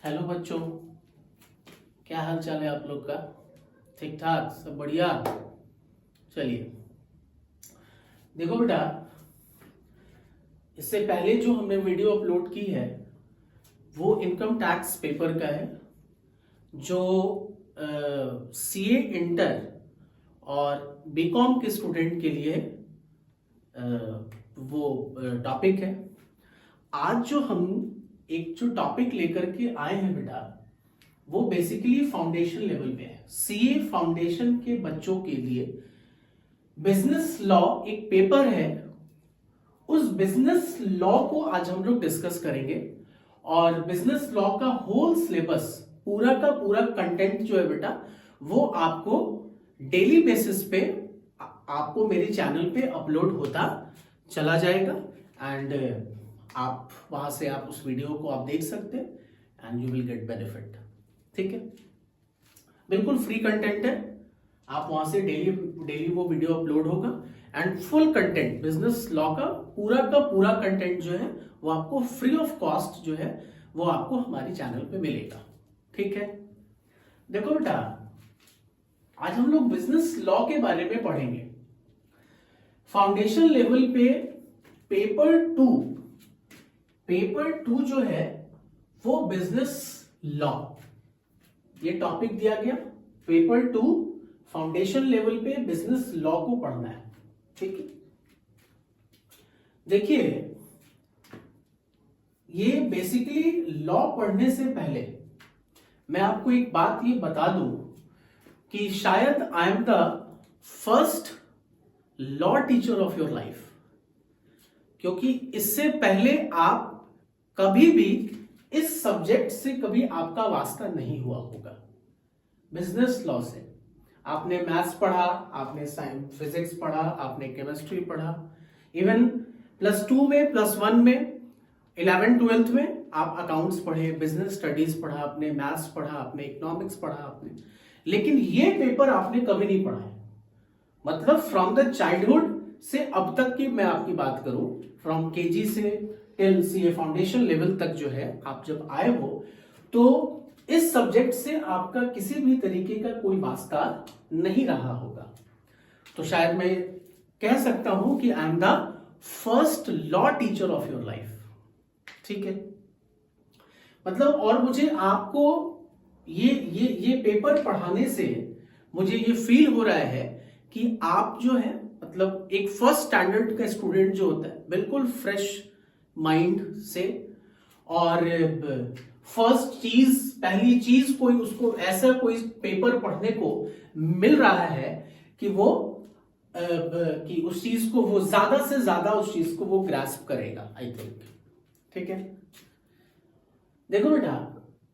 Hello बच्चों, क्या हाल चाल है आप लोग का? ठीक ठाक, सब बढ़िया। चलिए देखो बेटा, इससे पहले जो हमने वीडियो अपलोड की है वो इनकम टैक्स पेपर का है, जो सीए इंटर और बीकॉम के स्टूडेंट के लिए वो टॉपिक है। आज जो हम एक जो टॉपिक लेकर के आए हैं बेटा, वो बेसिकली फाउंडेशन लेवल पे है। सीए फाउंडेशन के बच्चों के लिए बिजनेस लॉ एक पेपर है, उस बिजनेस लॉ को आज हम लोग डिस्कस करेंगे। और बिजनेस लॉ का होल सिलेबस, पूरा का पूरा कंटेंट जो है बेटा, वो आपको डेली बेसिस पे आपको मेरे चैनल पे अपलोड होता चला जाएगा। एंड आप वहां से आप उस वीडियो को आप देख सकते हैं and you will get benefit. ठीक है, बिल्कुल फ्री कंटेंट है। आप वहां से डेली वो वीडियो अपलोड होगा and full content, business law का पूरा कंटेंट जो है वो आपको फ्री ऑफ कॉस्ट जो है वो आपको हमारे चैनल पे मिलेगा। ठीक है, देखो बेटा, आज हम लोग बिजनेस लॉ के बारे में पढ़ेंगे। फाउंडेशन लेवल पे पेपर टू जो है वो बिजनेस लॉ, ये टॉपिक दिया गया। पेपर 2 फाउंडेशन लेवल पे बिजनेस लॉ को पढ़ना है। ठीक है, देखिए, ये बेसिकली लॉ पढ़ने से पहले मैं आपको एक बात ये बता दूं कि शायद I am the first law teacher of your life, क्योंकि इससे पहले आप कभी भी इस सब्जेक्ट से कभी आपका वास्ता नहीं हुआ होगा। बिजनेस लॉ से आपने मैथ्स पढ़ा, आपने साइंस फिजिक्स पढ़ा, आपने केमिस्ट्री पढ़ा, इवन +2 में, +1 में, 11 12th में आप अकाउंट्स पढ़े, बिजनेस स्टडीज पढ़ा, आपने मैथ्स पढ़ा, आपने इकोनॉमिक्स पढ़ा आपने, लेकिन ये पेपर आपने कभी नहीं पढ़ा है। मतलब फ्रॉम द चाइल्डहुड से अब तक की मैं आपकी बात करूं, फ्रॉम केजी से टिल सीए फाउंडेशन लेवल तक जो है, आप जब आए हो तो इस सब्जेक्ट से आपका किसी भी तरीके का कोई वास्ता नहीं रहा होगा। तो शायद मैं कह सकता हूं कि I am the first law teacher of your life. ठीक है, मतलब, और मुझे आपको ये पेपर पढ़ाने से मुझे ये फील हो रहा है कि आप जो है, मतलब एक फर्स्ट स्टैंडर्ड का स्टूडेंट जो होता है, बिल्कुल फ्रेश माइंड से, और फर्स्ट चीज, पहली चीज कोई उसको ऐसा कोई पेपर पढ़ने को मिल रहा है कि वो कि उस चीज को वो ज्यादा से ज्यादा उस चीज को वो ग्रास्प करेगा, आई थिंक। ठीक है, देखो बेटा,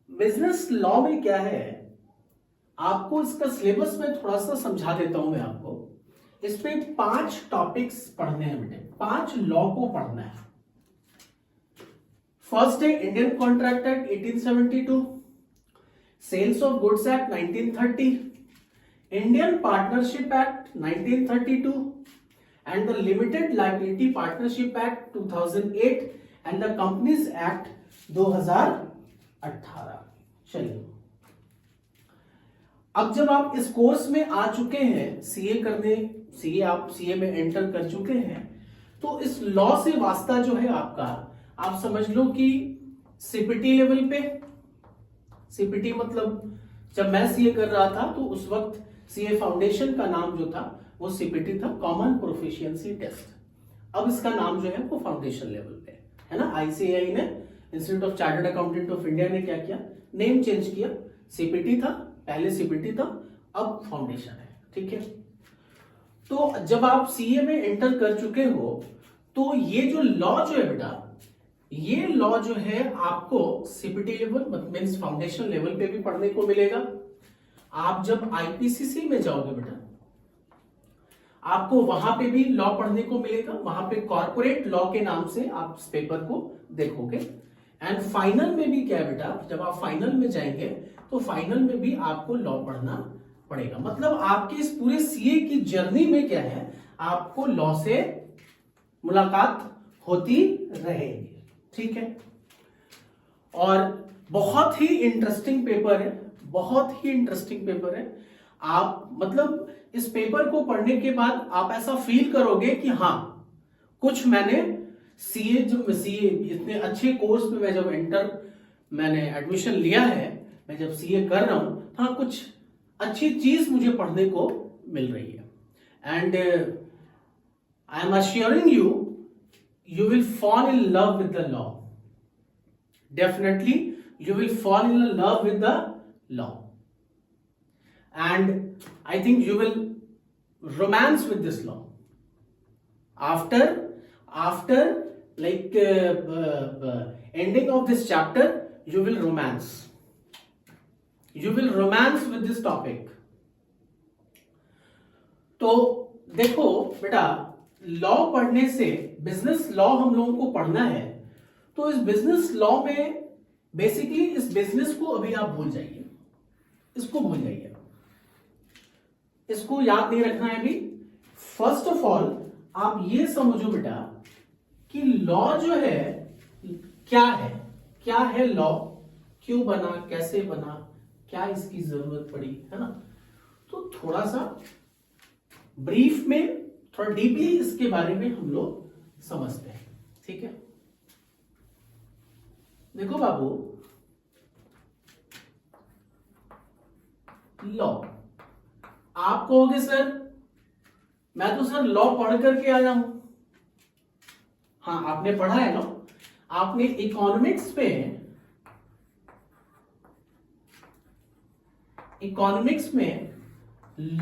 बिजनेस लॉ में क्या है, आपको इसका सिलेबस में थोड़ा सा समझा देता हूं मैं आपको। इस पे 5 टॉपिक्स पढ़ने हैं बेटे, 5 लॉ को पढ़ना है। फर्स्ट है Indian contract act 1872, sales of goods act 1930, Indian partnership act 1932, and the limited liability partnership act 2008 and the companies act 2018। चलिए, अब जब आप इस कोर्स में आ चुके हैं, आप सीए में एंटर कर चुके हैं, तो इस लॉ से वास्ता जो है आपका, आप समझ लो कि सीपीटी लेवल पे, सीपीटी मतलब जब मैं सीए कर रहा था तो उस वक्त सीए फाउंडेशन का नाम जो था वो सीपीटी था, कॉमन प्रोफिशिएंसी टेस्ट। अब इसका नाम जो है वो फाउंडेशन लेवल पे है ना। आईसीएआई ने, institute of chartered accountant of India ने क्या किया, नेम चेंज किया। सीपीटी था पहले, सीपीटी था, अब फाउंडेशन है। ठीक है, तो जब आप सीए में एंटर कर चुके हो तो ये जो लॉ जो है बेटा, ये लॉ जो है आपको CPT level means foundation level पे भी पढ़ने को मिलेगा। आप जब आईपीसीसी में जाओगे बेटा, आपको वहां पे भी लॉ पढ़ने को मिलेगा। वहां पे कॉर्पोरेट लॉ के नाम से आप इस पेपर को देखोगे। एंड फाइनल में भी क्या है बेटा, जब आप फाइनल में जाएंगे तो फाइनल में भी आपको लॉ पढ़ना पड़ेगा। मतलब आपके इस पूरे सीए की जर्नी में क्या है, आपको लॉ से मुलाकात होती रहेगी। ठीक है, और बहुत ही इंटरेस्टिंग पेपर है, बहुत ही इंटरेस्टिंग पेपर है। आप मतलब इस पेपर को पढ़ने के बाद आप ऐसा फील करोगे कि हाँ, कुछ मैंने सीए इतने अच्छे कोर्स में मैं जब मैंने एडमिशन लिया है, मैं जब सीए कर रहा हूं, हाँ कुछ अच्छी चीज मुझे पढ़ने को मिल रही है। And I am assuring you will fall in love with the law. Definitely you will fall in love with the law, and I think you will romance with this law after like ending of this chapter. You will romance with this topic. तो देखो बेटा, law पढ़ने से, business law हम लोगों को पढ़ना है, तो इस बिजनेस लॉ में बेसिकली इस बिजनेस को अभी आप भूल जाइए, इसको भूल जाइए, इसको याद नहीं रखना है अभी। फर्स्ट ऑफ ऑल आप ये समझो बेटा कि लॉ जो है क्या है लॉ, क्यों बना, कैसे बना, क्या इसकी जरूरत पड़ी, है ना। तो थोड़ा सा ब्रीफ में, थोड़ा डीपली इसके बारे में हम लोग समझते हैं, ठीक है। देखो बाबू, लॉ, आप कहोगे सर मैं तो सर लॉ पढ़ करके आया हूं। हाँ, आपने पढ़ा है लॉ, आपने इकोनॉमिक्स में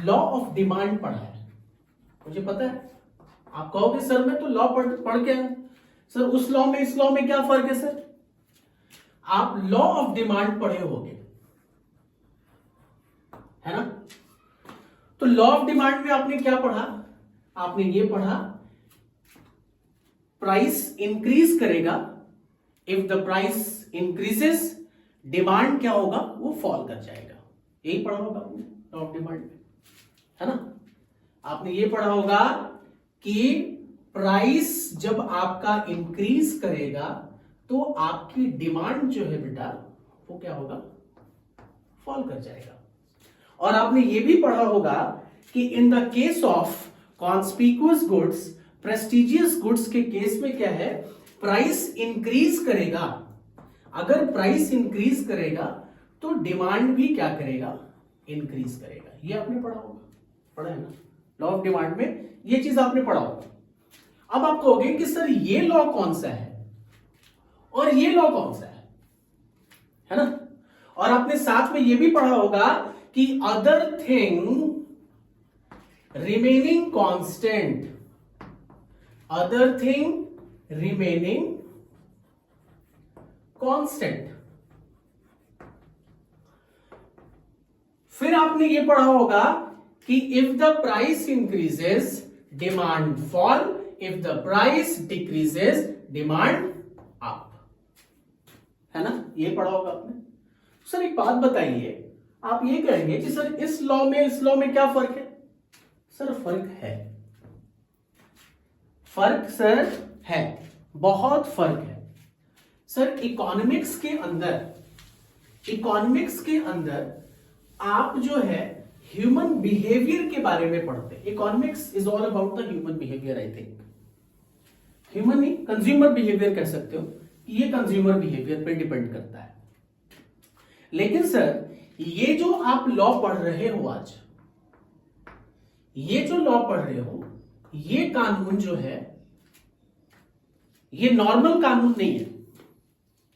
लॉ ऑफ डिमांड पढ़ा है, मुझे पता है। आप कहोगे सर मैं तो लॉ पढ़ के आया, सर उस लॉ में इस लॉ में क्या फर्क है सर। आप लॉ ऑफ डिमांड पढ़े होंगे, है ना। तो लॉ ऑफ डिमांड में आपने क्या पढ़ा, आपने ये पढ़ा प्राइस इंक्रीज करेगा, if the price increases demand क्या होगा, वो फॉल कर जाएगा। यही पढ़ा होगा आपने लॉ ऑफ डिमांड में, है ना। आपने ये पढ़ा होगा कि प्राइस जब आपका इंक्रीज करेगा तो आपकी डिमांड जो है बेटा वो क्या होगा, फॉल कर जाएगा। और आपने ये भी पढ़ा होगा कि in the case of conspicuous goods, prestigious goods के केस में क्या है, प्राइस इंक्रीज करेगा। अगर प्राइस इंक्रीज करेगा तो डिमांड भी क्या करेगा, इंक्रीज करेगा। ये आपने पढ़ा होगा, पढ़ा है ना, लॉ ऑफ डिमांड में ये चीज आपने पढ़ा होगा। अब आप कहोगे कि सर ये लॉ कौन सा है और ये लॉ कौन सा है ना। और आपने साथ में ये भी पढ़ा होगा कि other thing remaining constant, other thing remaining constant. फिर आपने ये पढ़ा होगा कि if the price increases demand fall, if the price decreases demand up, है ना। ये पढ़ा होगा आपने। सर एक बात बताइए, आप ये कहेंगे कि सर इस लॉ में इस लॉ में क्या फर्क है। सर फर्क है, फर्क सर है, बहुत फर्क है सर। इकोनॉमिक्स के अंदर आप जो है ह्यूमन बिहेवियर के बारे में पढ़ते हैं। Economics is all about the human behaviour, I think. Human नहीं, कंज्यूमर बिहेवियर कह सकते हो, ये कंज्यूमर बिहेवियर पे डिपेंड करता है। लेकिन सर ये जो आप लॉ पढ़ रहे हो आज, ये जो लॉ पढ़ रहे हो, ये कानून जो है ये नॉर्मल कानून नहीं है,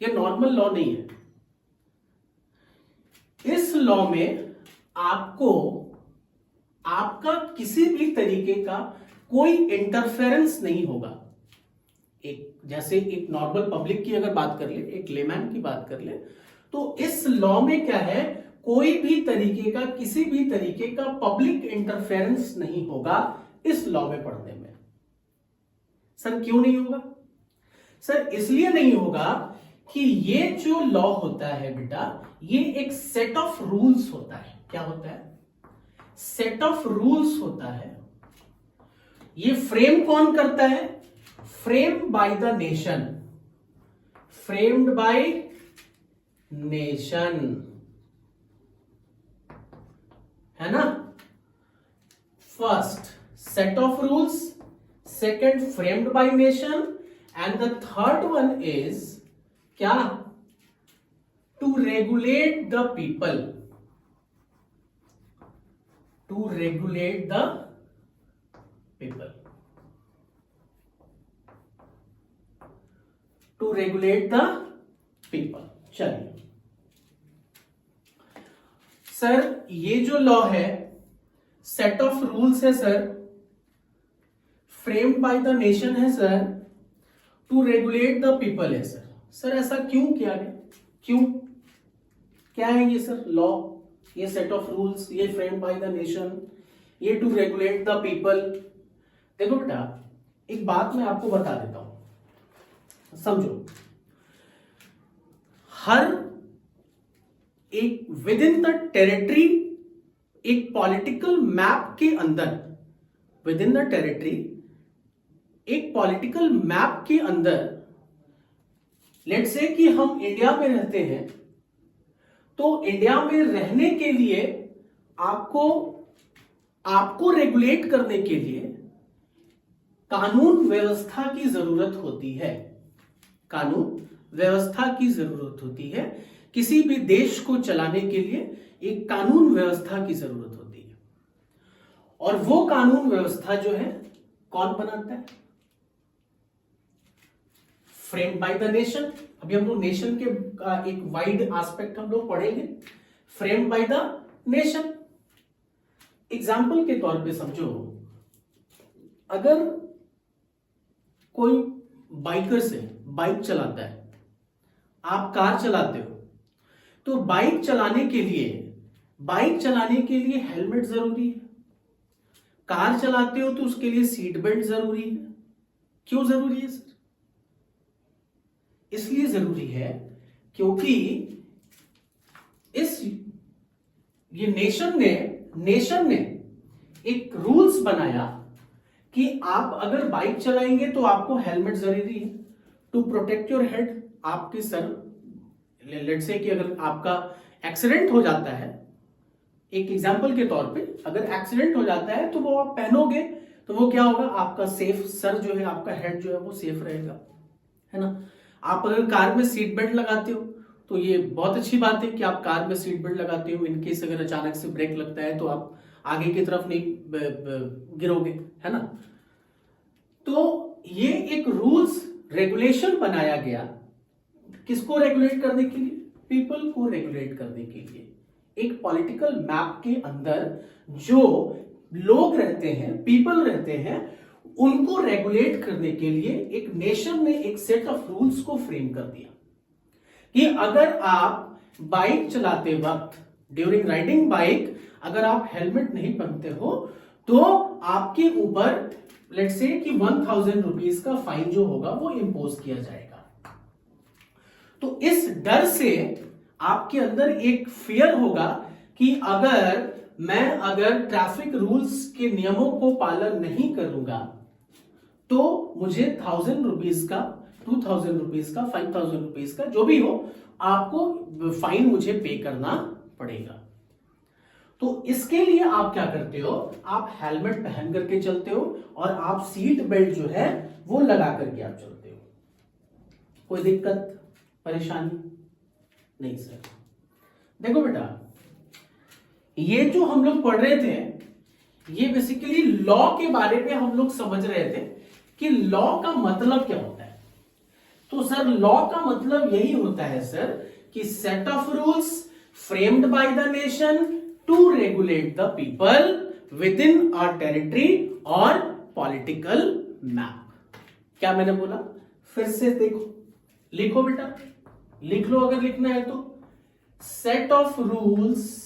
ये नॉर्मल लॉ नहीं है। इस लॉ में आपको आपका किसी भी तरीके का कोई इंटरफेरेंस नहीं होगा। एक जैसे एक नॉर्मल पब्लिक की अगर बात कर ले, एक लेमैन की बात कर ले, तो इस लॉ में क्या है, कोई भी तरीके का, किसी भी तरीके का पब्लिक इंटरफेरेंस नहीं होगा इस लॉ में पढ़ने में। सर क्यों नहीं होगा। सर इसलिए नहीं होगा कि ये जो लॉ होता है बेटा, ये एक सेट ऑफ रूल्स होता है। क्या होता है, सेट ऑफ रूल्स होता है। ये फ्रेम कौन करता है, frame by the nation, framed by nation, है ना। First set of rules, second framed by nation, and the third one is क्या, to regulate the people, to regulate the people, to regulate the people. चलिए sir, ये जो law है set of rules है sir, framed by the nation है sir, to regulate the people है sir. Sir ऐसा क्यों किया गया, क्यों, क्या है ये सर लॉ, ये सेट ऑफ रूल्स, ये फ्रेम्ड बाय द नेशन, ये टू रेगुलेट द पीपल। देखो बेटा, एक बात मैं आपको बता देता हूं, समझो। हर एक विद इन द टेरिटरी, एक पॉलिटिकल मैप के अंदर, विद इन द टेरिटरी, एक पॉलिटिकल मैप के अंदर, लेट्स से कि हम इंडिया में रहते हैं, तो इंडिया में रहने के लिए आपको रेगुलेट करने के लिए कानून व्यवस्था की जरूरत होती है, कानून व्यवस्था की जरूरत होती है। किसी भी देश को चलाने के लिए एक कानून व्यवस्था की जरूरत होती है, और वो कानून व्यवस्था जो है कौन बनाता है, फ्रेम्ड बाय द नेशन। अभी हम लोग नेशन के एक वाइड एस्पेक्ट हम लोग पढ़ेंगे, framed by the nation. Example के तौर पे समझो, अगर कोई बाइकर से बाइक चलाता है, आप कार चलाते हो, तो बाइक चलाने के लिए हेलमेट जरूरी है। कार चलाते हो तो उसके लिए सीट बेल्ट जरूरी है। क्यों जरूरी है सर? इसलिए जरूरी है क्योंकि ये नेशन ने एक रूल्स बनाया कि आप अगर बाइक चलाएंगे तो आपको हेलमेट जरूरी है, टू प्रोटेक्ट योर हेड। आपके सर, लेट्स से कि अगर आपका एक्सीडेंट हो जाता है, एक एग्जांपल के तौर पे अगर एक्सीडेंट हो जाता है तो वो आप पहनोगे तो वो क्या होगा, आपका सेफ सर जो है, आपका हेड जो है वो सेफ रहेगा, है ना। आप अगर कार में सीट बेल्ट लगाते हो तो ये बहुत अच्छी बात है कि आप कार में सीट बेल्ट लगाते हो, इनकेस अगर अचानक से ब्रेक लगता है तो आप आगे की तरफ नहीं गिरोगे, है ना। तो ये एक रूल्स रेगुलेशन बनाया गया, किसको रेगुलेट करने के लिए, पीपल को रेगुलेट करने के लिए। एक पॉलिटिकल मैप के अंदर जो लोग रहते हैं, पीपल रहते हैं, उनको रेगुलेट करने के लिए एक नेशन ने एक सेट ऑफ रूल्स को फ्रेम कर दिया कि अगर आप बाइक चलाते वक्त, ड्यूरिंग राइडिंग बाइक, अगर आप हेलमेट नहीं पहनते हो तो आपके ऊपर लेट्स से कि 1000 रुपीज का फाइन जो होगा वो इंपोज किया जाएगा। तो इस डर से आपके अंदर एक फियर होगा कि अगर ट्रैफिक रूल्स के नियमों को पालन नहीं करूंगा तो मुझे 1000 रुपीज का, 2000 रुपीज का, 5000 रुपीज का, जो भी हो, आपको फाइन मुझे पे करना पड़ेगा। तो इसके लिए आप क्या करते हो, आप हेलमेट पहन करके चलते हो और आप सीट बेल्ट जो है वो लगा करके आप चलते हो। कोई दिक्कत परेशानी नहीं सर। देखो बेटा, ये जो हम लोग पढ़ रहे थे, ये बेसिकली लॉ के बारे में हम लोग समझ रहे थे कि लॉ का मतलब क्या होता है। तो सर लॉ का मतलब यही होता है सर कि set of rules framed by the nation to regulate the people within a territory और पॉलिटिकल मैप। क्या मैंने बोला, फिर से देखो, लिखो बेटा, लिख लो अगर लिखना है तो। Set of rules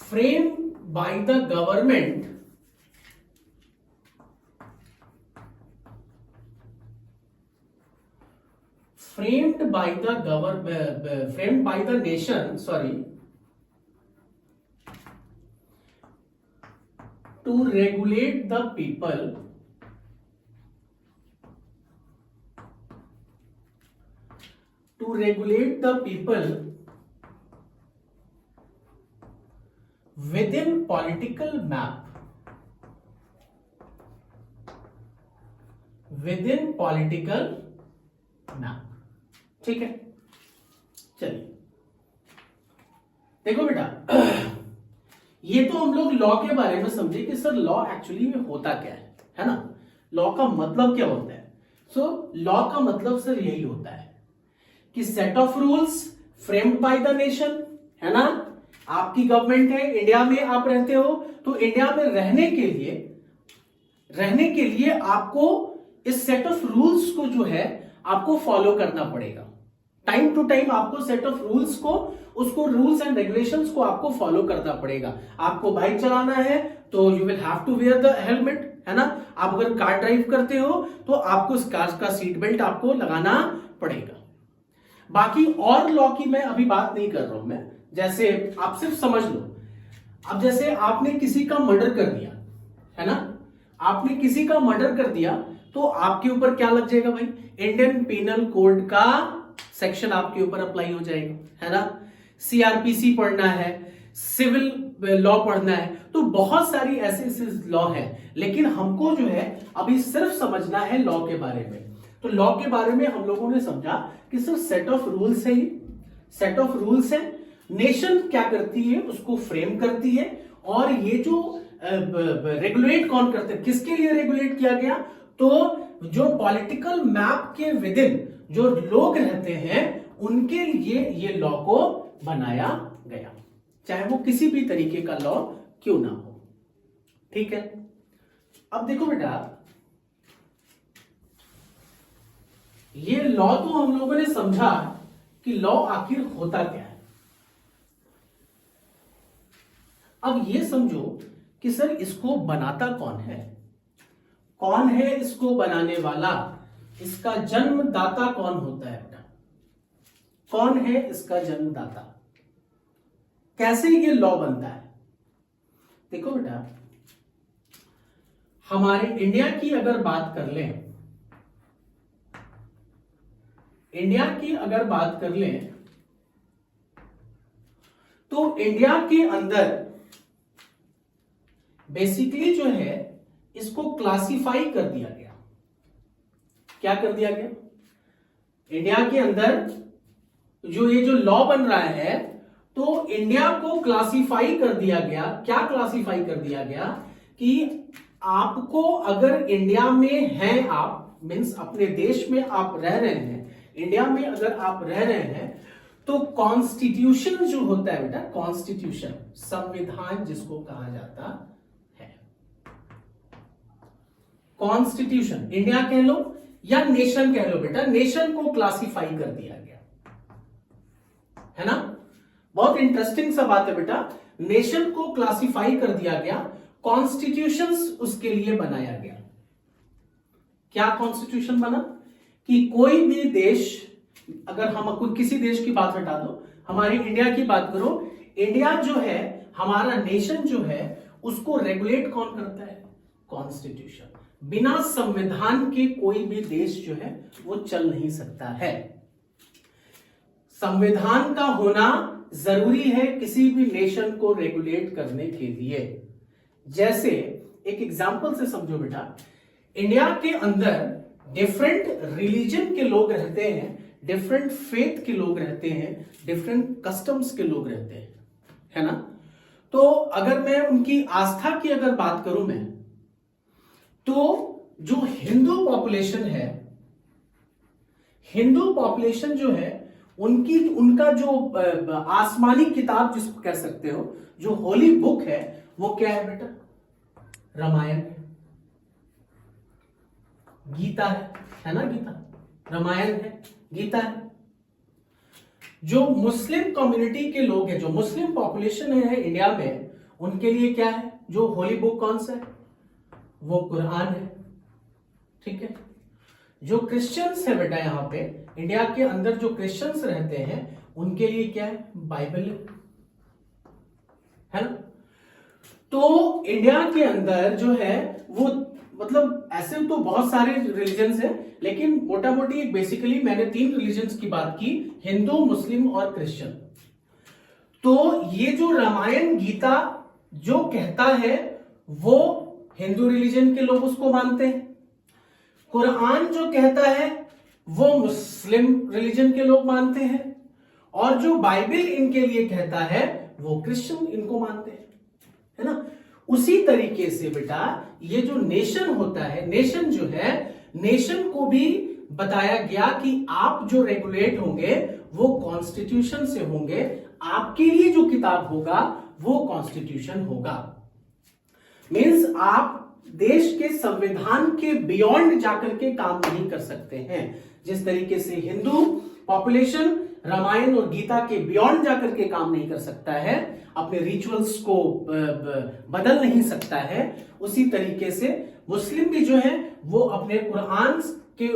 framed by the government framed by the nation, to regulate the people to regulate the people within political map, within political map. ठीक है, चलिए देखो बेटा, ये तो हम लोग लॉ के बारे में समझे कि सर लॉ एक्चुअली में होता क्या है ना, लॉ का मतलब क्या होता है। सो लॉ का मतलब सर यही होता है कि set of rules framed by the nation, है ना। आपकी गवर्नमेंट है, इंडिया में आप रहते हो, तो इंडिया में रहने के लिए आपको इस सेट ऑफ रूल्स को जो है आपको फॉलो करना पड़ेगा। टाइम टू टाइम आपको सेट ऑफ रूल्स को, उसको रूल्स एंड रेगुलेशंस को आपको फॉलो करना पड़ेगा। आपको बाइक चलाना है तो you will have to wear the helmet, है ना। आप अगर कार ड्राइव करते हो तो आपको इस कार का सीट बेल्ट आपको लगाना पड़ेगा। बाकी और लॉ की मैं अभी बात नहीं कर रहा हूं मैं, जैसे आप सिर्फ समझ लो, अब जैसे आपने किसी का मर्डर कर दिया, है ना, आपने किसी का मर्डर कर दिया तो आपके ऊपर क्या लग जाएगा भाई, इंडियन पिनल कोड का सेक्शन आपके ऊपर अप्लाई हो जाएगा, है ना। सीआरपीसी पढ़ना है, सिविल लॉ पढ़ना है, तो बहुत सारी ऐसे लॉ है, लेकिन हमको जो है अभी सिर्फ समझना है लॉ के बारे में। तो लॉ के बारे में हम लोगों ने समझा कि सर सेट ऑफ रूल्स है, ये सेट ऑफ रूल्स है, नेशन क्या करती है उसको फ्रेम करती है, और ये जो रेगुलेट कौन करते हैं, किसके लिए रेगुलेट किया गया, तो जो पॉलिटिकल मैप के विद इन जो लोग रहते हैं उनके लिए ये लॉ को बनाया गया, चाहे वो किसी भी तरीके का लॉ क्यों ना हो। ठीक है, अब देखो बेटा, ये लॉ तो हम लोगों ने समझा कि लॉ आखिर होता क्या है। अब ये समझो कि सर इसको बनाता कौन है, कौन है इसको बनाने वाला, इसका जन्मदाता कौन होता है बेटा, कौन है इसका जन्मदाता, कैसे ये लॉ बनता है। देखो बेटा, हमारे इंडिया की अगर बात कर लें, इंडिया की अगर बात कर लें तो इंडिया के अंदर बेसिकली जो है इसको क्लासिफाई कर दिया गया। क्या कर दिया गया, इंडिया के अंदर जो ये जो लॉ बन रहा है, तो इंडिया को क्लासिफाई कर दिया गया। क्या क्लासिफाई कर दिया गया कि आपको अगर इंडिया में हैं, आप मीन्स अपने देश में आप रह रहे हैं, इंडिया में अगर आप रह रहे हैं, तो कॉन्स्टिट्यूशन जो होता है बेटा, कॉन्स्टिट्यूशन संविधान जिसको कहा जाता है, कॉन्स्टिट्यूशन इंडिया कह लो या नेशन कह लो बेटा, नेशन को क्लासिफाई कर दिया गया, है ना। बहुत इंटरेस्टिंग सा बात है बेटा, नेशन को क्लासिफाई कर दिया गया, कॉन्स्टिट्यूशंस उसके लिए बनाया गया। क्या कॉन्स्टिट्यूशन बना कि कोई भी देश, अगर हम किसी देश की बात हटा दो, हमारी इंडिया की बात करो, इंडिया जो है हमारा नेशन जो है उसको रेगुलेट कौन करता है, कॉन्स्टिट्यूशन। बिना संविधान के कोई भी देश जो है वो चल नहीं सकता है। संविधान का होना जरूरी है किसी भी नेशन को रेगुलेट करने के लिए। जैसे एक एग्जांपल से समझो बेटा, इंडिया के अंदर डिफरेंट रिलीजन के लोग रहते हैं, डिफरेंट फेथ के लोग रहते हैं, डिफरेंट कस्टम्स के लोग रहते हैं, है ना। तो अगर मैं उनकी आस्था की अगर बात करूं मैं, तो जो हिंदू पॉपुलेशन है, हिंदू पॉपुलेशन जो है उनका जो आसमानी किताब जिसको कह सकते हो, जो होली बुक है, वो क्या है बेटा, रामायण है, गीता है ना, गीता, रामायण है, गीता है। जो मुस्लिम कम्युनिटी के लोग हैं, जो मुस्लिम पॉपुलेशन है इंडिया में, उनके लिए क्या है, जो होली बुक कौन सा है, वो कुरान है। ठीक है, जो क्रिश्चियंस है बेटा, यहां पे इंडिया के अंदर जो क्रिश्चियंस रहते हैं उनके लिए क्या है, बाइबल है ना। तो इंडिया के अंदर जो है वो मतलब ऐसे तो बहुत सारे रिलीजन्स हैं, लेकिन मोटा मोटी बेसिकली मैंने 3 रिलीजन्स की बात की, हिंदू, मुस्लिम और क्रिश्चियन। तो ये जो रामायण गीता जो कहता है वो हिंदू रिलीजन के लोग उसको मानते हैं, कुरान जो कहता है वो मुस्लिम रिलीजन के लोग मानते हैं, और जो बाइबल इनके लिए कहता है वो क्रिश्चियन इनको मानते हैं, है ना। उसी तरीके से बेटा ये जो नेशन होता है, नेशन जो है, नेशन को भी बताया गया कि आप जो रेगुलेट होंगे वो कॉन्स्टिट्यूशन से होंगे, आपके लिए जो किताब होगा वो कॉन्स्टिट्यूशन होगा। मीन्स आप देश के संविधान के बियॉन्ड जाकर के काम नहीं कर सकते हैं। जिस तरीके से हिंदू पॉपुलेशन रामायण और गीता के बियॉन्ड जाकर के काम नहीं कर सकता है, अपने रिचुअल्स को बदल नहीं सकता है, उसी तरीके से मुस्लिम भी जो है वो अपने कुरान के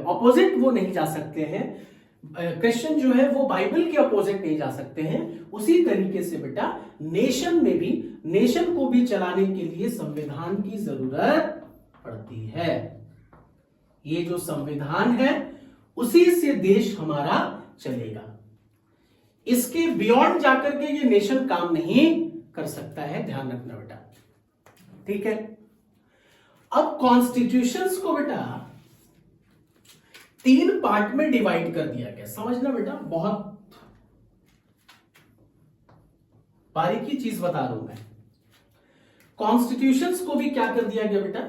ऑपोजिट वो नहीं जा सकते हैं, क्रिश्चियन जो है वो बाइबल के अपोजिट नहीं जा सकते हैं। उसी तरीके से बेटा नेशन में भी, नेशन को भी चलाने के लिए संविधान की जरूरत पड़ती है। ये जो संविधान है उसी से देश हमारा चलेगा, इसके बियॉन्ड जाकर के ये नेशन काम नहीं कर सकता है, ध्यान रखना बेटा, ठीक है। अब कॉन्स्टिट्यूशंस को बेटा 3 पार्ट में डिवाइड कर दिया गया, समझना बेटा, बहुत बारीकी चीज बता रहा हूं मैं। कॉन्स्टिट्यूशंस को भी क्या कर दिया गया बेटा,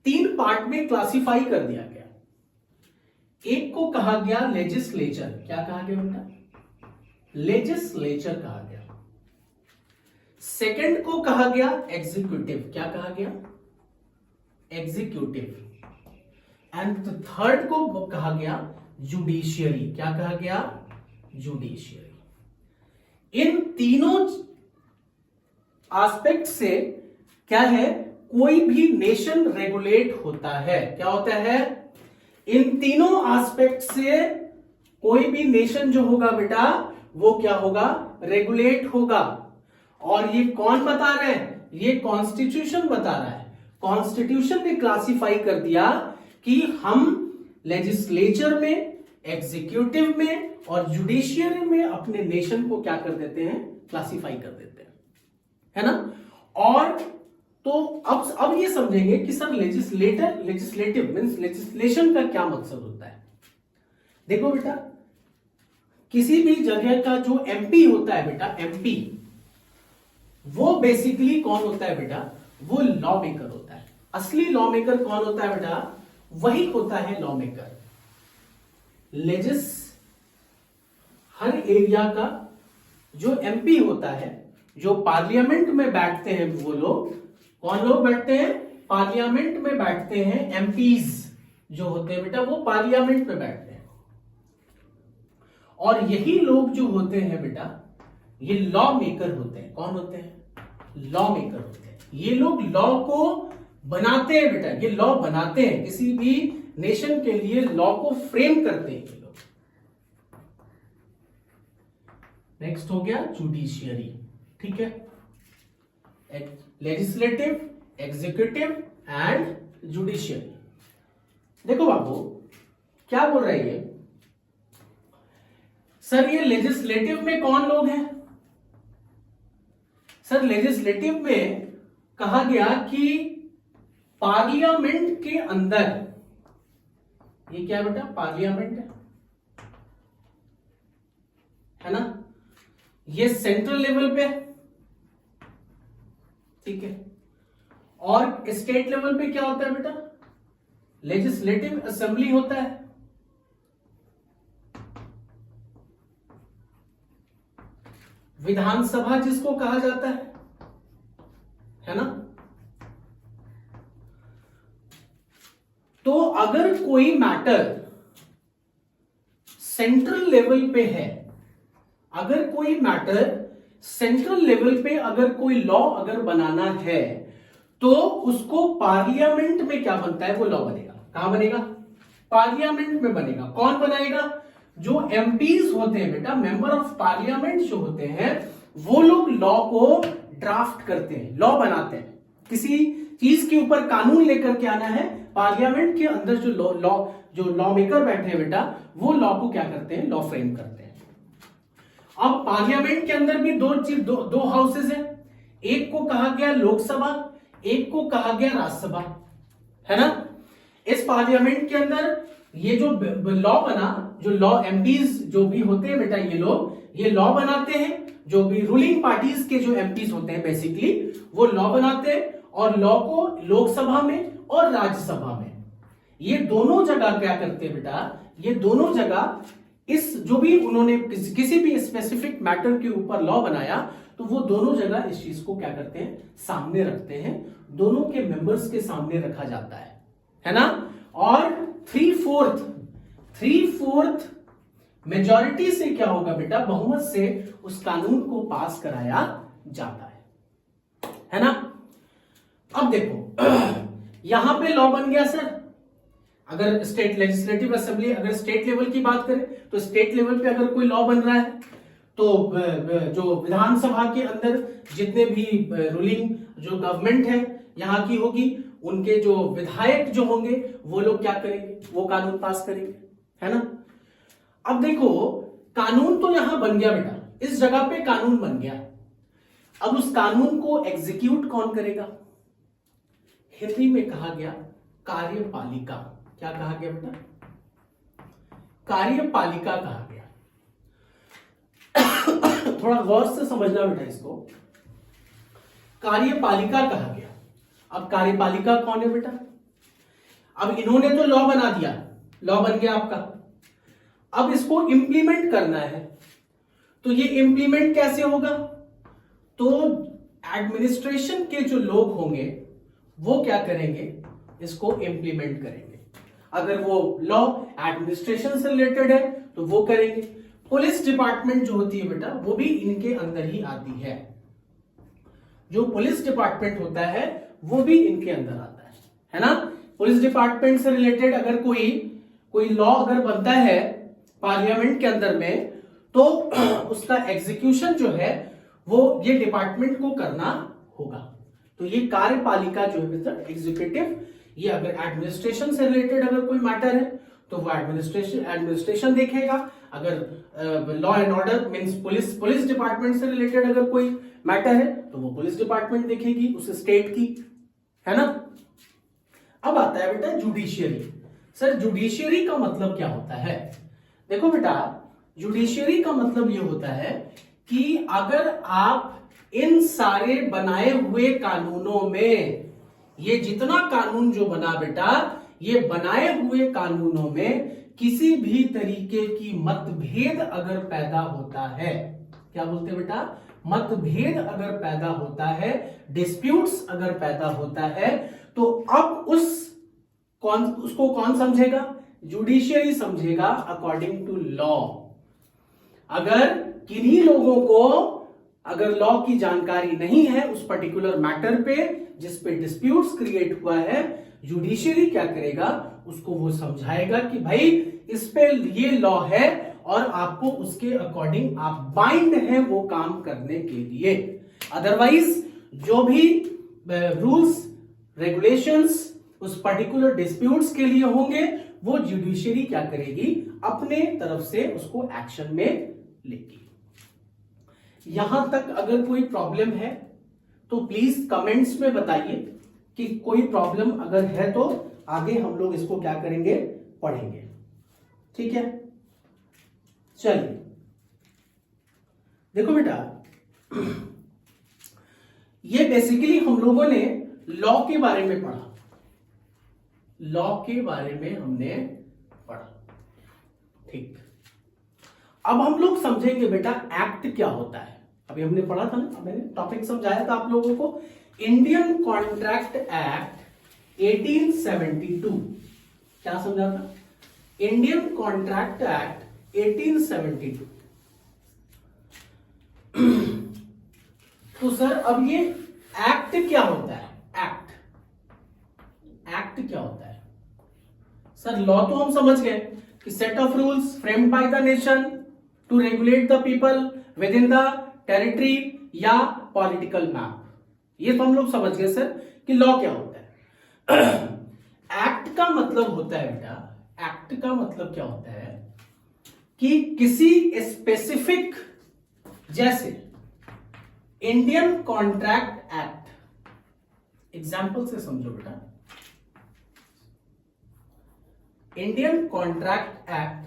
3 पार्ट में क्लासिफाई कर दिया गया। एक को कहा गया लेजिस्लेचर, क्या कहा गया बेटा, लेजिस्लेचर कहा गया। सेकंड को कहा गया एग्जीक्यूटिव, क्या कहा गया, एग्जीक्यूटिव। एंड थर्ड को कहा गया जुडिशियरी, क्या कहा गया, जुडिशियरी। इन तीनों एस्पेक्ट से क्या है, कोई भी नेशन रेगुलेट होता है, क्या होता है, इन तीनों एस्पेक्ट से कोई भी नेशन जो होगा बेटा वो क्या होगा, रेगुलेट होगा। और ये कौन बता रहा है, ये कॉन्स्टिट्यूशन बता रहा है। कॉन्स्टिट्यूशन ने क्लासिफाई कर दिया कि हम लेजिस्लेचर में, एग्जीक्यूटिव में और जुडिशियरी में अपने नेशन को क्या कर देते हैं, क्लासिफाई कर देते हैं, है ना। और तो अब ये समझेंगे कि सर लेजिस्लेटिव मींस लेजिस्लेशन का क्या मकसद होता है। देखो बेटा, किसी भी जगह का जो एमपी होता है बेटा, एमपी वो बेसिकली कौन होता है बेटा, वो लॉ मेकर होता है। असली लॉ मेकर कौन होता है बेटा, वही होता है लॉ मेकर। हर एरिया का जो एमपी होता है, जो पार्लियामेंट में बैठते हैं, वो लोग कौन लोग बैठते हैं, पार्लियामेंट में बैठते हैं। एमपीज जो होते हैं बेटा वो पार्लियामेंट में बैठते हैं, और यही लोग जो होते हैं बेटा ये लॉ मेकर होते हैं। कौन होते हैं, लॉ मेकर होते हैं। ये लोग लॉ को बनाते हैं बेटा, ये लॉ बनाते हैं, किसी भी नेशन के लिए लॉ को फ्रेम करते हैं ये लोग। नेक्स्ट हो गया जुडिशियरी, ठीक है, लेजिस्लेटिव, एग्जीक्यूटिव एंड जुडिशियरी। देखो बाबू क्या बोल रही है सर, ये लेजिस्लेटिव में कौन लोग हैं। सर लेजिस्लेटिव में कहा गया कि पार्लियामेंट के अंदर, ये क्या है बेटा, पार्लियामेंट है ना, ये सेंट्रल लेवल पे, ठीक है। और स्टेट लेवल पे क्या होता है बेटा, लेजिस्लेटिव असेंबली होता है। विधानसभा जिसको कहा जाता है ना। तो अगर कोई मैटर सेंट्रल लेवल पे है, अगर कोई मैटर सेंट्रल लेवल पे अगर कोई लॉ अगर बनाना है तो उसको पार्लियामेंट में क्या बनता है, वो लॉ बनेगा। कहां बनेगा, पार्लियामेंट में बनेगा। कौन बनाएगा, जो एमपीज होते हैं बेटा, मेंबर ऑफ पार्लियामेंट जो होते हैं, वो लोग लॉ को ड्राफ्ट करते हैं, लॉ बनाते हैं। किसी चीज के ऊपर कानून लेकर के आना है। पार्लियामेंट के अंदर जो लॉ मेकर बैठे हैं बेटा, वो लॉ को क्या करते हैं, लॉ फ्रेम करते हैं। अब पार्लियामेंट के अंदर भी दो हाउसेज हैं, एक को कहा गया लोकसभा, एक को कहा गया राज्यसभा, है ना। इस पार्लियामेंट के अंदर ये जो लॉ बना, जो लॉ एमपीज जो भी होते हैं बेटा, ये लॉ बनाते हैं। जो भी रूलिंग पार्टीज के जो एमपीज होते हैं बेसिकली, वो लॉ बनाते हैं और लॉ को लोकसभा में और राज्यसभा में, ये दोनों जगह क्या करते हैं बेटा, ये दोनों जगह इस जो भी उन्होंने किसी भी स्पेसिफिक मैटर के ऊपर लॉ बनाया, तो वो दोनों जगह इस चीज को क्या करते हैं, सामने रखते हैं, दोनों के मेंबर्स के सामने रखा जाता है ना। और 3/4 मेजॉरिटी से क्या होगा बेटा, बहुमत से उस कानून को पास कराया जाता है ना। अब देखो यहां पे लॉ बन गया सर। अगर स्टेट लेजिस्लेटिव असेंबली, अगर स्टेट लेवल की बात करें, तो स्टेट लेवल पे अगर कोई लॉ बन रहा है, तो जो विधानसभा के अंदर जितने भी रूलिंग जो गवर्नमेंट है यहां की होगी, उनके जो विधायक जो होंगे वो लोग क्या करेंगे, वो कानून पास करेंगे, है ना। अब देखो कानून तो यहां बन गया बेटा, इस जगह पे कानून बन गया। अब उस कानून को एग्जीक्यूट कौन करेगा, हिंदी में कहा गया कार्यपालिका। क्या कहा गया बेटा, कार्यपालिका कहा गया। थोड़ा गौर से समझना बेटा इसको, कार्यपालिका कहा गया। अब कार्यपालिका कौन है बेटा, अब इन्होंने तो लॉ बना दिया, लॉ बन गया आपका, अब इसको इंप्लीमेंट करना है। तो ये इंप्लीमेंट कैसे होगा, तो एडमिनिस्ट्रेशन के जो लोग होंगे वो क्या करेंगे, इसको इंप्लीमेंट करेंगे। अगर वो लॉ एडमिनिस्ट्रेशन से रिलेटेड है तो वो करेंगे। पुलिस डिपार्टमेंट जो होती है बेटा, वो भी इनके अंदर ही आती है। जो पुलिस डिपार्टमेंट होता है वो भी इनके अंदर आता है ना। पुलिस डिपार्टमेंट से रिलेटेड अगर कोई लॉ अगर बनता है पार्लियामेंट के अंदर में, तो उसका एग्जीक्यूशन जो है वो ये डिपार्टमेंट को करना होगा। तो ये कार्यपालिका जो है एग्जीक्यूटिव, ये अगर एडमिनिस्ट्रेशन से रिलेटेड अगर कोई मैटर है तो वो एडमिनिस्ट्रेशन देखेगा। अगर law and order means police department से रिलेटेड अगर कोई मैटर है तो वो पुलिस डिपार्टमेंट देखेगी उस स्टेट की, है ना। अब आता है बेटा जुडिशियरी। सर जुडिशियरी का मतलब क्या होता है, देखो बेटा जुडिशियरी का मतलब ये होता है कि अगर आप इन सारे बनाए हुए कानूनों में, ये जितना कानून जो बना बेटा, ये बनाए हुए कानूनों में किसी भी तरीके की मतभेद अगर पैदा होता है, क्या बोलते हैं बेटा, मतभेद अगर पैदा होता है, डिस्प्यूट्स अगर पैदा होता है, तो अब उसको कौन समझेगा, जुडिशियरी समझेगा अकॉर्डिंग टू लॉ। अगर किन्हीं लोगों को अगर लॉ की जानकारी नहीं है उस पर्टिकुलर मैटर पे जिस पे डिस्प्यूट्स क्रिएट हुआ है, जुडिशियरी क्या करेगा, उसको वो समझाएगा कि भाई इस पे ये लॉ है और आपको उसके अकॉर्डिंग आप बाइंड है वो काम करने के लिए। अदरवाइज जो भी रूल्स रेगुलेशंस उस पर्टिकुलर डिस्प्यूट्स के लिए होंगे, वो जुडिशियरी क्या करेगी, अपने तरफ से उसको एक्शन में लेगी। यहां तक अगर कोई प्रॉब्लम है तो प्लीज कमेंट्स में बताइए कि कोई प्रॉब्लम अगर है, तो आगे हम लोग इसको क्या करेंगे, पढ़ेंगे, ठीक है। चलिए देखो बेटा, ये बेसिकली हम लोगों ने लॉ के बारे में पढ़ा, लॉ के बारे में हमने पढ़ा, ठीक। अब हम लोग समझेंगे बेटा एक्ट क्या होता है। अभी हमने पढ़ा था ना, मैंने टॉपिक समझाया था आप लोगों को, इंडियन कॉन्ट्रैक्ट एक्ट 1872। क्या समझा था, इंडियन कॉन्ट्रैक्ट एक्ट 1872। तो सर अब ये एक्ट क्या होता है, एक्ट क्या होता है सर। लॉ तो हम समझ गए कि set of rules framed by the nation to regulate the people within the territory या पॉलिटिकल मैप, ये तो हम लोग समझ गए सर कि लॉ क्या होता है। एक्ट का मतलब होता है बेटा, एक्ट का मतलब क्या होता है कि किसी स्पेसिफिक, जैसे इंडियन कॉन्ट्रैक्ट एक्ट, एग्जाम्पल से समझो बेटा, इंडियन कॉन्ट्रैक्ट एक्ट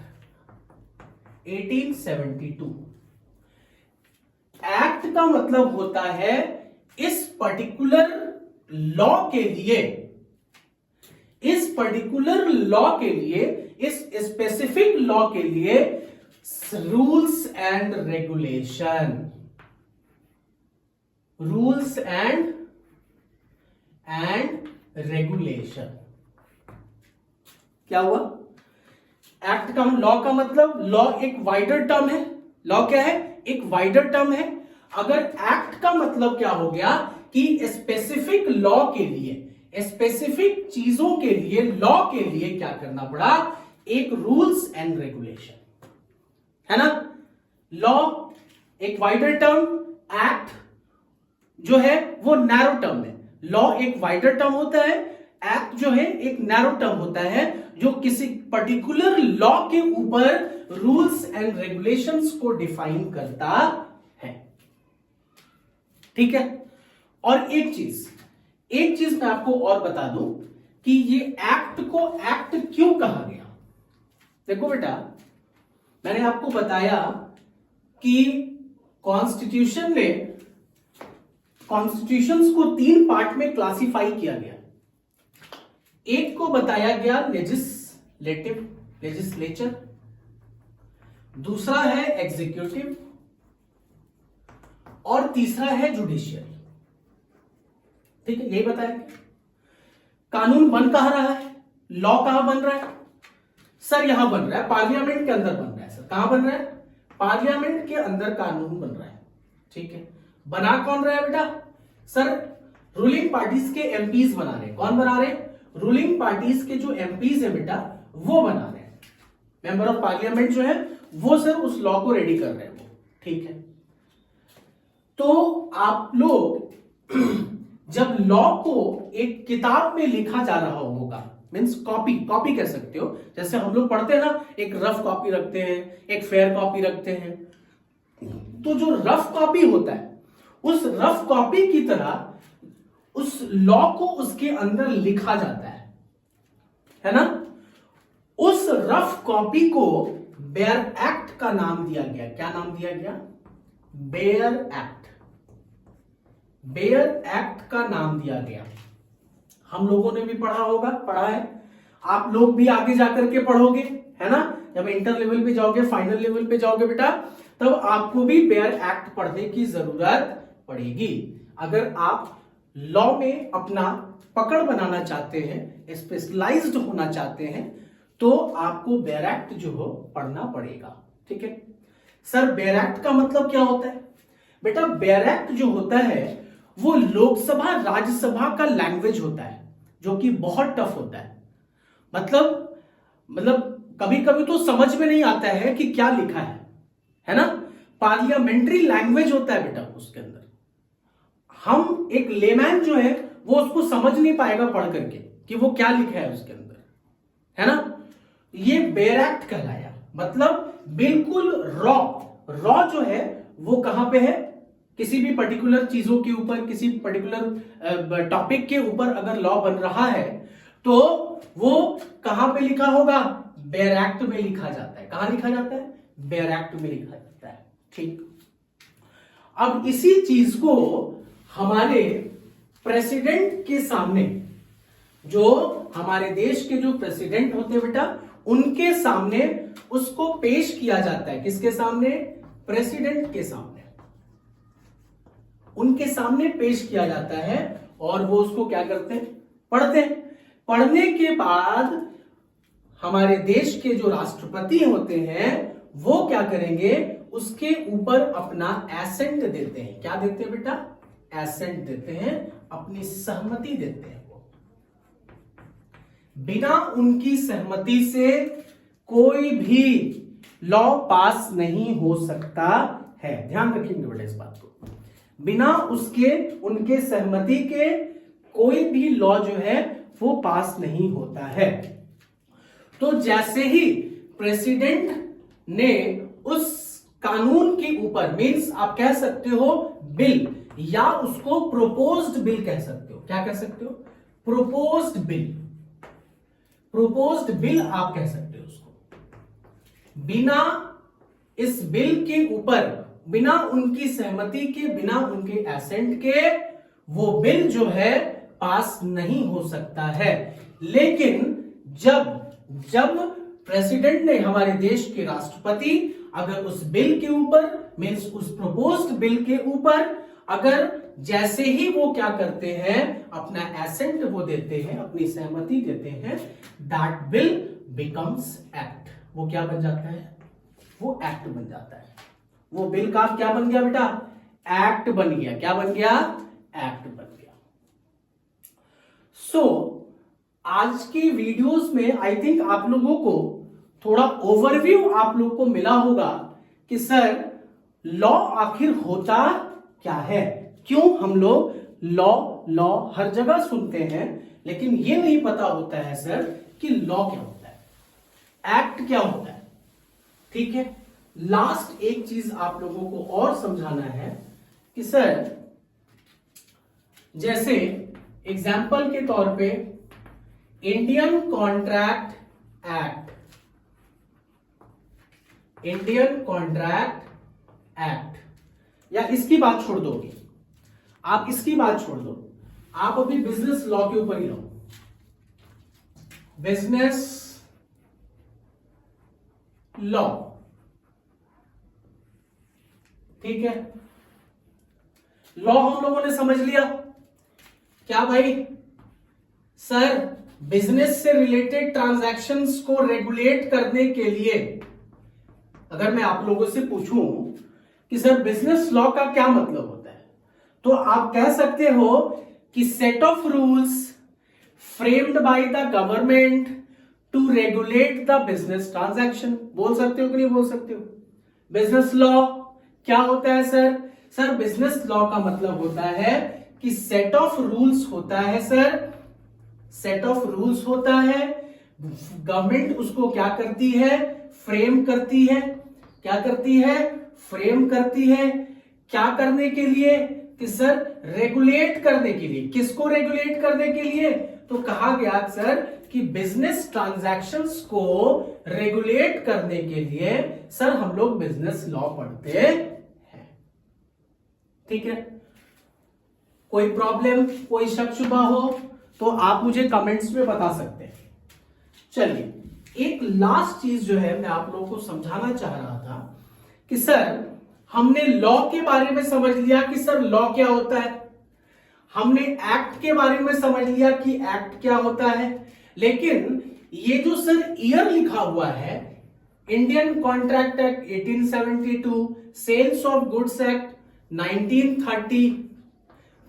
1872, एक्ट का मतलब होता है इस पर्टिकुलर लॉ के लिए, इस पर्टिकुलर लॉ के लिए, इस स्पेसिफिक लॉ के लिए rules and regulation, rules and regulation. क्या हुआ? एक्ट का, लॉ का मतलब, लॉ एक वाइडर टर्म है, लॉ क्या है? एक वाइडर टर्म है। अगर एक्ट का मतलब क्या हो गया कि स्पेसिफिक लॉ के लिए, स्पेसिफिक चीजों के लिए, लॉ के लिए क्या करना पड़ा? एक रूल्स एंड रेगुलेशन, है ना। लॉ एक वाइडर टर्म, एक्ट जो है वो नैरो टर्म है। लॉ एक वाइडर टर्म होता है, एक्ट जो है एक नैरो टर्म होता है, जो किसी पर्टिकुलर लॉ के ऊपर रूल्स एंड रेगुलेशंस को डिफाइन करता है। ठीक है। और एक चीज मैं आपको और बता दूं कि ये एक्ट को एक्ट क्यों कहा गया। देखो बेटा, मैंने आपको बताया कि कॉन्स्टिट्यूशंस को 3 पार्ट में क्लासिफाई किया गया। एक को बताया गया लेजिस्लेचर, दूसरा है एग्जीक्यूटिव, और तीसरा है जुडिशियल। ठीक है, यही बताया। कानून बन कहां रहा है? लॉ कहां बन रहा है? सर यहां बन रहा है, पार्लियामेंट के अंदर बन रहा है। सर कहां बन रहा है? पार्लियामेंट के अंदर कानून बन रहा है। ठीक है। बना कौन रहा है बेटा? सर रूलिंग पार्टीज के एमपीज बना रहे। कौन बना रहे? रूलिंग पार्टीज के जो एमपीज है बेटा, वो बना रहे हैं। मेंबर ऑफ पार्लियामेंट जो है वो सर उस लॉ को रेडी कर रहे हैं वो। ठीक है। तो आप लोग जब लॉ को एक किताब में लिखा जा रहा होगा, मीन्स कॉपी कह सकते हो, जैसे हम लोग पढ़ते हैं ना, एक रफ कॉपी रखते हैं, एक फेयर कॉपी रखते हैं। तो जो रफ कॉपी होता है, उस रफ कॉपी की तरह उस लॉ को उसके अंदर लिखा जाता है ना। उस रफ कॉपी को बेयर एक्ट का नाम दिया गया। क्या नाम दिया गया? Bare act. बेयर एक्ट का नाम दिया गया। हम लोगों ने भी पढ़ा है, आप लोग भी आगे जाकर के पढ़ोगे, है ना। जब इंटर लेवल पे जाओगे, फाइनल लेवल पे जाओगे बेटा, तब आपको भी बेयर एक्ट पढ़ने की जरूरत पड़ेगी। अगर आप लॉ में अपना पकड़ बनाना चाहते हैं, स्पेशलाइज्ड होना चाहते हैं, तो आपको बेयर एक्ट जो हो पढ़ना पड़ेगा। ठीक है। सर बेयर एक्ट का मतलब क्या होता है? बेटा बेयर एक्ट जो होता है वो लोकसभा राज्यसभा का लैंग्वेज होता है, जो कि बहुत टफ होता है। मतलब कभी कभी तो समझ में नहीं आता है कि क्या लिखा है ना। पार्लियामेंट्री लैंग्वेज होता है बेटा उसके अंदर। हम एक लेमैन जो है वो उसको समझ नहीं पाएगा पढ़ करके कि वो क्या लिखा है उसके अंदर, है ना। ये बेयर एक्ट कहलाया। मतलब बिल्कुल रॉ जो है वो कहां पे है? किसी भी पर्टिकुलर चीजों के ऊपर, किसी पर्टिकुलर टॉपिक के ऊपर अगर लॉ बन रहा है तो वो कहां पे लिखा होगा? बेयर एक्ट में लिखा जाता है। कहां लिखा जाता है? बेयर एक्ट में लिखा जाता है। ठीक। अब इसी चीज को हमारे प्रेसिडेंट के सामने, जो हमारे देश के जो प्रेसिडेंट होते हैं बेटा, उनके सामने उसको पेश किया जाता है। किसके सामने? प्रेसिडेंट के सामने। उनके सामने पेश किया जाता है और वो उसको क्या करते हैं? पढ़ते हैं। पढ़ने के बाद हमारे देश के जो राष्ट्रपति होते हैं वो क्या करेंगे? उसके ऊपर अपना एसेंट देते हैं। क्या देते हैं बेटा? एसेंट देते हैं, अपनी सहमति देते हैं। वो बिना उनकी सहमति से कोई भी लॉ पास नहीं हो सकता है। ध्यान रखेंगे बेटा इस बात को। बिना उनके सहमति के कोई भी लॉ जो है वो पास नहीं होता है। तो जैसे ही प्रेसिडेंट ने उस कानून के ऊपर, मींस आप कह सकते हो बिल, या उसको प्रोपोज्ड बिल कह सकते हो। क्या कह सकते हो? Proposed bill. प्रोपोज्ड बिल आप कह सकते हो उसको। बिना इस बिल के ऊपर, बिना उनकी सहमति के, बिना उनके एसेंट के, वो बिल जो है पास नहीं हो सकता है। लेकिन जब प्रेसिडेंट ने, हमारे देश के राष्ट्रपति, अगर उस बिल के ऊपर, मींस उस प्रोपोज्ड बिल के ऊपर, अगर जैसे ही वो क्या करते हैं, अपना एसेंट वो देते हैं, अपनी सहमति देते हैं, दैट बिल बिकम्स एक्ट। वो क्या बन जाता है? वो एक्ट बन जाता है। वो बिल का क्या बन गया बेटा? एक्ट बन गया। क्या बन गया? एक्ट बन गया। सो आज की वीडियोस में आई थिंक आप लोगों को थोड़ा ओवरव्यू आप लोग को मिला होगा कि सर लॉ आखिर होता क्या है, क्यों हम लोग लॉ हर जगह सुनते हैं, लेकिन ये नहीं पता होता है सर कि लॉ क्या होता है, एक्ट क्या होता है। ठीक है, लास्ट एक चीज आप लोगों को और समझाना है कि सर जैसे एग्जाम्पल के तौर पे Indian contract act, Indian contract act, या इसकी बात छोड़ दोगे आप, इसकी बात छोड़ दो, आप अभी बिजनेस लॉ के ऊपर ही रहो। बिजनेस लॉ, ठीक है, लॉ हम लोगों ने समझ लिया। क्या भाई? सर बिजनेस से रिलेटेड ट्रांजैक्शंस को रेगुलेट करने के लिए अगर मैं आप लोगों से पूछूं कि सर बिजनेस लॉ का क्या मतलब होता है, तो आप कह सकते हो कि set of rules framed by the government to regulate the business transaction. बोल सकते हो कि नहीं बोल सकते हो? बिजनेस लॉ क्या होता है सर? सर बिजनेस लॉ का मतलब होता है कि सेट ऑफ रूल्स होता है सर, सेट ऑफ रूल्स होता है, गवर्नमेंट उसको क्या करती है? फ्रेम करती है। क्या करती है? फ्रेम करती है। क्या करने के लिए? कि सर रेगुलेट करने के लिए। किसको रेगुलेट करने के लिए? तो कहा गया सर कि बिजनेस ट्रांजैक्शंस को रेगुलेट करने के लिए सर हम लोग बिजनेस लॉ पढ़ते हैं। ठीक है, कोई प्रॉब्लम, कोई शक शुबा हो तो आप मुझे कमेंट्स में बता सकते हैं। चलिए, एक लास्ट चीज जो है मैं आप लोगों को समझाना चाह रहा था कि सर हमने लॉ के बारे में समझ लिया कि सर लॉ क्या होता है, हमने एक्ट के बारे में समझ लिया कि एक्ट क्या होता है, लेकिन ये जो सर ईयर लिखा हुआ है, Indian contract act 1872, sales of goods act 1930,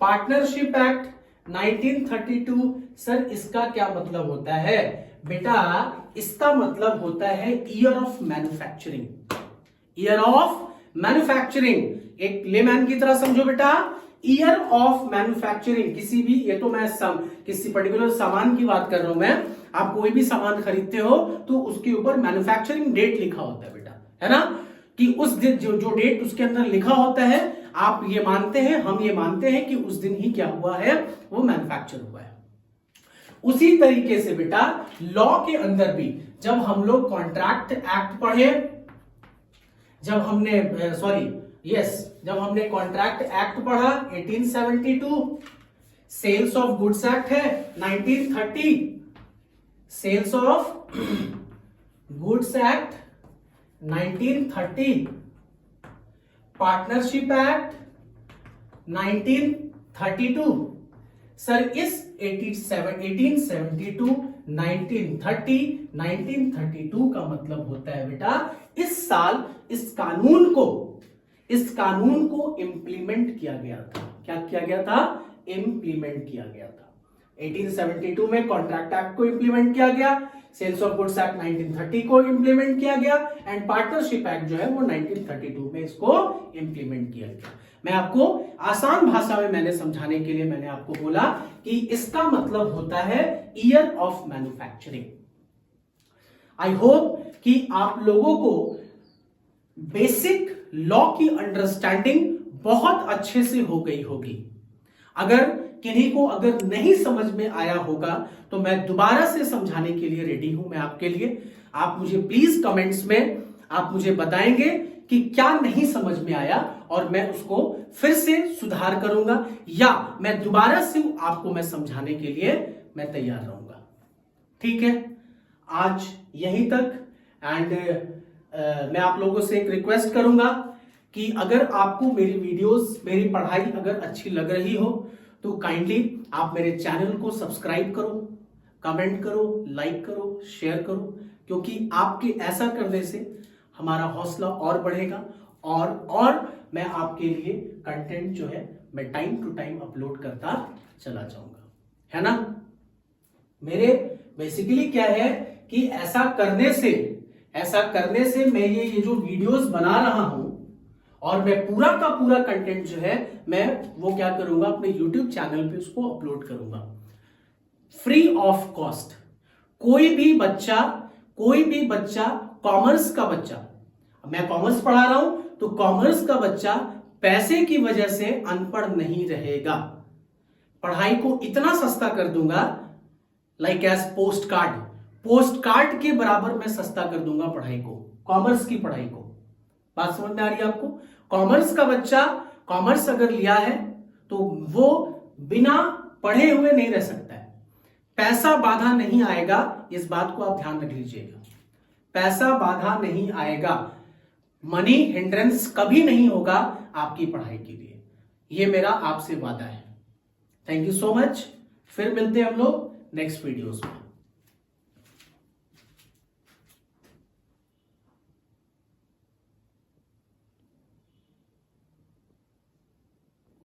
partnership act 1932, sir इसका क्या मतलब होता है? बेटा इसका मतलब होता है year of manufacturing. Year of manufacturing एक लेमैन की तरह समझो बेटा। ईयर ऑफ मैन्युफैक्चरिंग, किसी भी, ये तो मैं किसी पर्टिकुलर सामान की बात कर रहा हूं मैं, आप कोई भी सामान खरीदते हो तो उसके ऊपर मैन्युफैक्चरिंग डेट लिखा होता है बेटा, है ना, कि उस दिन जो डेट उसके अंदर लिखा होता है, आप ये मानते हैं, हम ये मानते हैं कि उस दिन ही क्या हुआ है, वो मैन्युफैक्चर हुआ है। उसी तरीके से बेटा लॉ के अंदर भी जब हम लोग कॉन्ट्रैक्ट एक्ट पढ़े, जब हमने जब हमने कॉन्ट्रैक्ट एक्ट पढ़ा 1872, सेल्स ऑफ गुड्स एक्ट है 1930, sales of goods act 1930, partnership act 1932। Sir इस 1872, 1930, 1932 का मतलब होता है बेटा इस साल इस कानून को इंप्लीमेंट किया गया था। क्या किया गया था? इंप्लीमेंट किया गया था। 1872 में कॉन्ट्रैक्ट एक्ट को इंप्लीमेंट किया गया, सेल्स ऑफ गुड्स एक्ट 1930 को इंप्लीमेंट किया गया एंड पार्टनरशिप एक्ट जो है वो 1932 में इसको इंप्लीमेंट किया गया। मैं आपको आसान भाषा में मैंने समझाने के लिए मैंने आपको बोला कि इसका मतलब होता है year of manufacturing. I hope कि आप लोगों को बेसिक लॉ की अंडरस्टैंडिंग बहुत अच्छे से हो गई होगी। अगर किन्हीं को अगर नहीं समझ में आया होगा तो मैं दोबारा से समझाने के लिए रेडी हूं मैं आपके लिए। आप मुझे प्लीज कमेंट्स में आप मुझे बताएंगे कि क्या नहीं समझ में आया और मैं उसको फिर से सुधार करूंगा या मैं दोबारा से आपको मैं समझाने के लिए मैं तैयार रहूंगा। ठीक है, आज यहीं तक एंड मैं आप लोगों से एक रिक्वेस्ट करूंगा कि अगर आपको मेरी वीडियोस मेरी पढ़ाई अगर अच्छी लग रही हो तो काइंडली आप मेरे चैनल को सब्सक्राइब करो, कमेंट करो, लाइक करो, शेयर करो, क्योंकि आपके ऐसा करने से हमारा हौसला और बढ़ेगा और मैं आपके लिए कंटेंट जो है मैं टाइम टू टाइम अपलोड करता चला जाऊंगा, है ना। मेरे बेसिकली क्या है कि ऐसा करने से मैं ये जो वीडियोस बना रहा हूं और मैं पूरा का पूरा कंटेंट जो है मैं वो क्या करूंगा अपने YouTube चैनल पे उसको अपलोड करूंगा फ्री ऑफ कॉस्ट। कोई भी बच्चा कॉमर्स का बच्चा, मैं कॉमर्स पढ़ा रहा हूं तो कॉमर्स का बच्चा पैसे की वजह से अनपढ़ नहीं रहेगा। पढ़ाई को इतना सस्ता कर दूंगा लाइक एज पोस्ट कार्ड के बराबर मैं सस्ता कर दूंगा पढ़ाई को, कॉमर्स की पढ़ाई को। बात समझ में आ रही है आपको। कॉमर्स का बच्चा कॉमर्स अगर लिया है तो वो बिना पढ़े हुए नहीं रह सकता है। पैसा बाधा नहीं आएगा, इस बात को आप ध्यान रख लीजिएगा। पैसा बाधा नहीं आएगा, मनी हिंड्रेंस कभी नहीं होगा आपकी पढ़ाई के लिए, ये मेरा आपसे वादा है। Thank you so much. फिर मिलते हैं हम लोग नेक्स्ट वीडियोस में।